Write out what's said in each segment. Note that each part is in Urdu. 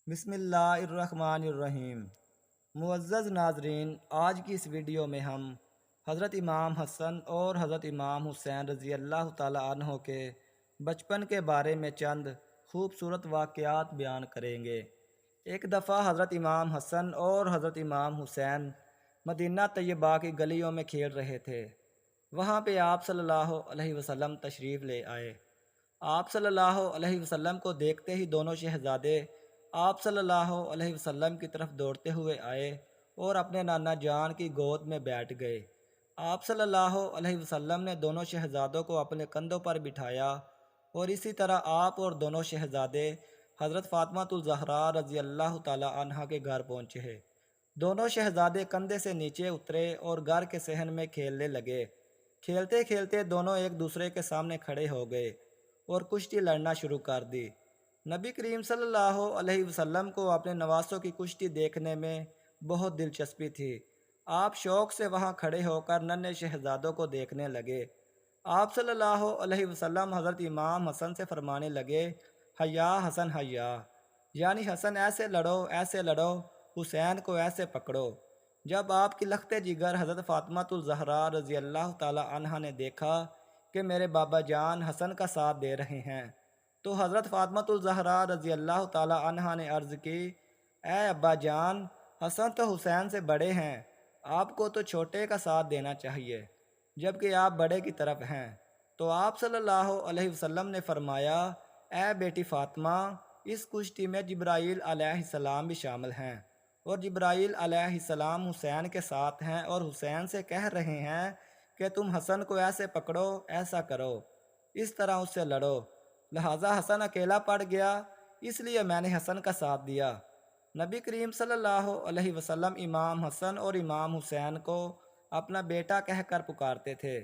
بسم اللہ الرحمن الرحیم۔ معزز ناظرین، آج کی اس ویڈیو میں ہم حضرت امام حسن اور حضرت امام حسین رضی اللہ تعالی عنہ کے بچپن کے بارے میں چند خوبصورت واقعات بیان کریں گے۔ ایک دفعہ حضرت امام حسن اور حضرت امام حسین مدینہ طیبہ کی گلیوں میں کھیل رہے تھے۔ وہاں پہ آپ صلی اللہ علیہ وسلم تشریف لے آئے۔ آپ صلی اللہ علیہ وسلم کو دیکھتے ہی دونوں شہزادے آپ صلی اللہ علیہ وسلم کی طرف دوڑتے ہوئے آئے اور اپنے نانا جان کی گود میں بیٹھ گئے۔ آپ صلی اللہ علیہ وسلم نے دونوں شہزادوں کو اپنے کندھوں پر بٹھایا اور اسی طرح آپ اور دونوں شہزادے حضرت فاطمہ الزہرا رضی اللہ تعالی عنہا کے گھر پہنچے۔ دونوں شہزادے کندھے سے نیچے اترے اور گھر کے صحن میں کھیلنے لگے۔ کھیلتے کھیلتے دونوں ایک دوسرے کے سامنے کھڑے ہو گئے اور کشتی لڑنا شروع کر دی۔ نبی کریم صلی اللہ علیہ وسلم کو اپنے نواسوں کی کشتی دیکھنے میں بہت دلچسپی تھی۔ آپ شوق سے وہاں کھڑے ہو کر ننھے شہزادوں کو دیکھنے لگے۔ آپ صلی اللہ علیہ وسلم حضرت امام حسن سے فرمانے لگے، حیا حسن حیا، یعنی حسن ایسے لڑو، حسین کو ایسے پکڑو۔ جب آپ کی لخت جگر حضرت فاطمہ الزہرا رضی اللہ تعالی عنہا نے دیکھا کہ میرے بابا جان حسن کا ساتھ دے رہے ہیں، تو حضرت فاطمہ الزہرا رضی اللہ تعالی عنہا نے عرض کی، اے ابا جان، حسن تو حسین سے بڑے ہیں، آپ کو تو چھوٹے کا ساتھ دینا چاہیے جبکہ آپ بڑے کی طرف ہیں۔ تو آپ صلی اللہ علیہ وسلم نے فرمایا، اے بیٹی فاطمہ، اس کشتی میں جبرائیل علیہ السلام بھی شامل ہیں، اور جبرائیل علیہ السلام حسین کے ساتھ ہیں اور حسین سے کہہ رہے ہیں کہ تم حسن کو ایسے پکڑو، ایسا کرو، اس طرح اس سے لڑو۔ لہٰذا حسن اکیلا پڑ گیا، اس لیے میں نے حسن کا ساتھ دیا۔ نبی کریم صلی اللہ علیہ وسلم امام حسن اور امام حسین کو اپنا بیٹا کہہ کر پکارتے تھے۔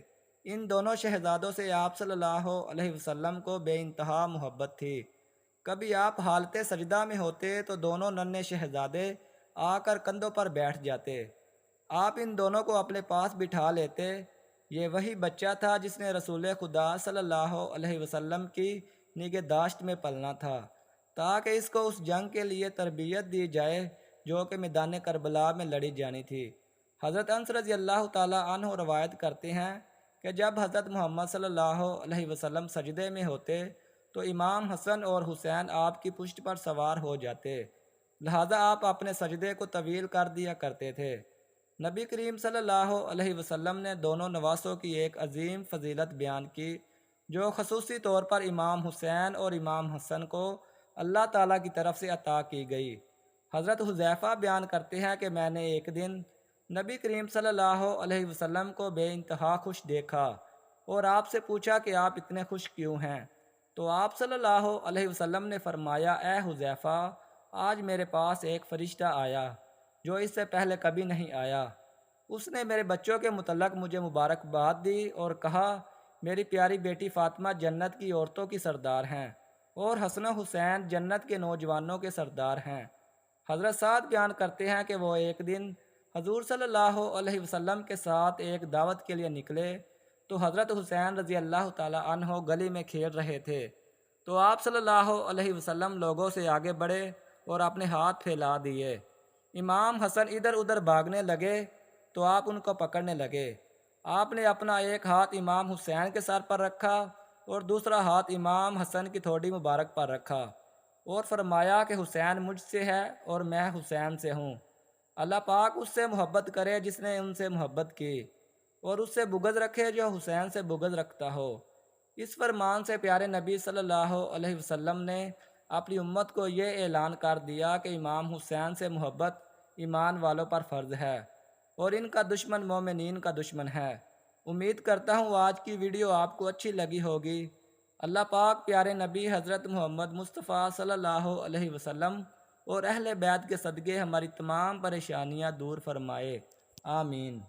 ان دونوں شہزادوں سے آپ صلی اللہ علیہ وسلم کو بے انتہا محبت تھی۔ کبھی آپ حالت سجدہ میں ہوتے تو دونوں ننھے شہزادے آ کر کندھوں پر بیٹھ جاتے۔ آپ ان دونوں کو اپنے پاس بٹھا لیتے۔ یہ وہی بچہ تھا جس نے رسول خدا صلی اللہ علیہ وسلم کی نگہداشت میں پلنا تھا، تاکہ اس کو اس جنگ کے لیے تربیت دی جائے جو کہ میدان کربلا میں لڑی جانی تھی۔ حضرت انس رضی اللہ تعالی عنہ روایت کرتے ہیں کہ جب حضرت محمد صلی اللہ علیہ وسلم سجدے میں ہوتے تو امام حسن اور حسین آپ کی پشت پر سوار ہو جاتے، لہذا آپ اپنے سجدے کو طویل کر دیا کرتے تھے۔ نبی کریم صلی اللہ علیہ وسلم نے دونوں نواسوں کی ایک عظیم فضیلت بیان کی جو خصوصی طور پر امام حسین اور امام حسن کو اللہ تعالیٰ کی طرف سے عطا کی گئی۔ حضرت حذیفہ بیان کرتے ہیں کہ میں نے ایک دن نبی کریم صلی اللہ علیہ وسلم کو بے انتہا خوش دیکھا اور آپ سے پوچھا کہ آپ اتنے خوش کیوں ہیں؟ تو آپ صلی اللہ علیہ وسلم نے فرمایا، اے حذیفہ، آج میرے پاس ایک فرشتہ آیا جو اس سے پہلے کبھی نہیں آیا۔ اس نے میرے بچوں کے متعلق مجھے مبارکباد دی اور کہا، میری پیاری بیٹی فاطمہ جنت کی عورتوں کی سردار ہیں اور حسن و حسین جنت کے نوجوانوں کے سردار ہیں۔ حضرت سعد بیان کرتے ہیں کہ وہ ایک دن حضور صلی اللہ علیہ وسلم کے ساتھ ایک دعوت کے لیے نکلے تو حضرت حسین رضی اللہ تعالی عنہ گلی میں کھیل رہے تھے، تو آپ صلی اللہ علیہ وسلم لوگوں سے آگے بڑھے اور اپنے ہاتھ پھیلا دیے۔ امام حسن ادھر ادھر بھاگنے لگے تو آپ ان کو پکڑنے لگے۔ آپ نے اپنا ایک ہاتھ امام حسین کے سر پر رکھا اور دوسرا ہاتھ امام حسن کی تھوڑی مبارک پر رکھا اور فرمایا کہ حسین مجھ سے ہے اور میں حسین سے ہوں۔ اللہ پاک اس سے محبت کرے جس نے ان سے محبت کی، اور اس سے بغض رکھے جو حسین سے بغض رکھتا ہو۔ اس فرمان سے پیارے نبی صلی اللہ علیہ وسلم نے اپنی امت کو یہ اعلان کر دیا کہ امام حسین سے محبت ایمان والوں پر فرض ہے اور ان کا دشمن مومنین کا دشمن ہے۔ امید کرتا ہوں آج کی ویڈیو آپ کو اچھی لگی ہوگی۔ اللہ پاک پیارے نبی حضرت محمد مصطفیٰ صلی اللہ علیہ وسلم اور اہل بیت کے صدقے ہماری تمام پریشانیاں دور فرمائے، آمین۔